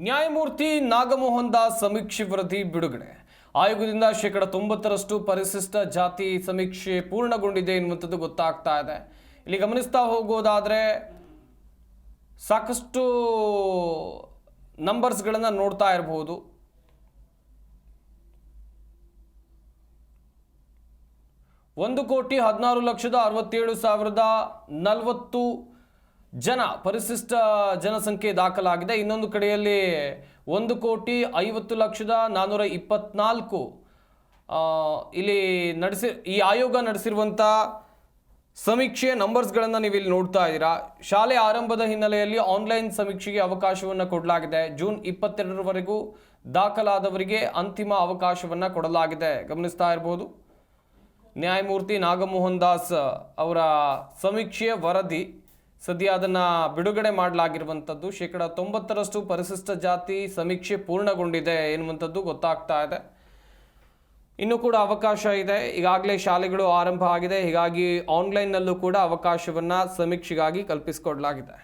ನ್ಯಾಯಮೂರ್ತಿ ನಾಗಮೋಹನ್ ದಾಸ್ ಸಮೀಕ್ಷೆ ವರದಿ ಬಿಡುಗಡೆ. ಆಯೋಗದಿಂದ 90% ಪರಿಶಿಷ್ಟ ಜಾತಿ ಸಮೀಕ್ಷೆ ಪೂರ್ಣಗೊಂಡಿದೆ ಎನ್ನುವಂಥದ್ದು ಗೊತ್ತಾಗ್ತಾ ಇದೆ. ಇಲ್ಲಿ ಗಮನಿಸ್ತಾ ಹೋಗೋದಾದ್ರೆ ಸಾಕಷ್ಟು ನಂಬರ್ಸ್ಗಳನ್ನು ನೋಡ್ತಾ ಇರಬಹುದು. ಒಂದು 1,16,67,040 ಜನ ಪರಿಶಿಷ್ಟ ಜನಸಂಖ್ಯೆ ದಾಖಲಾಗಿದೆ. ಇನ್ನೊಂದು ಕಡೆಯಲ್ಲಿ 1,50,04,24 ಇಲ್ಲಿ ಈ ಆಯೋಗ ನಡೆಸಿರುವಂಥ ಸಮೀಕ್ಷೆ ನಂಬರ್ಸ್ಗಳನ್ನು ನೀವು ಇಲ್ಲಿ ನೋಡ್ತಾ ಇದ್ದೀರಾ. ಶಾಲೆ ಆರಂಭದ ಹಿನ್ನೆಲೆಯಲ್ಲಿ ಆನ್ಲೈನ್ ಸಮೀಕ್ಷೆಗೆ ಅವಕಾಶವನ್ನು ಕೊಡಲಾಗಿದೆ. ಜೂನ್ 22ರವರೆಗೂ ದಾಖಲಾದವರಿಗೆ ಅಂತಿಮ ಅವಕಾಶವನ್ನು ಕೊಡಲಾಗಿದೆ. ಗಮನಿಸ್ತಾ ಇರಬಹುದು ನ್ಯಾಯಮೂರ್ತಿ ನಾಗಮೋಹನ್ ದಾಸ್ ಅವರ ಸಮೀಕ್ಷೆಯ ವರದಿ ಸದ್ಯ ಅದನ್ನು ಬಿಡುಗಡೆ ಮಾಡಲಾಗಿರುವಂಥದ್ದು. 90% ಪರಿಶಿಷ್ಟ ಜಾತಿ ಸಮೀಕ್ಷೆ ಪೂರ್ಣಗೊಂಡಿದೆ ಎನ್ನುವಂಥದ್ದು ಗೊತ್ತಾಗ್ತಾ ಇದೆ. ಇನ್ನೂ ಕೂಡ ಅವಕಾಶ ಇದೆ. ಈಗಾಗಲೇ ಶಾಲೆಗಳು ಆರಂಭ ಆಗಿದೆ. ಹೀಗಾಗಿ ಆನ್ಲೈನ್ನಲ್ಲೂ ಕೂಡ ಅವಕಾಶವನ್ನು ಸಮೀಕ್ಷೆಗಾಗಿ ಕಲ್ಪಿಸಿಕೊಡಲಾಗಿದೆ.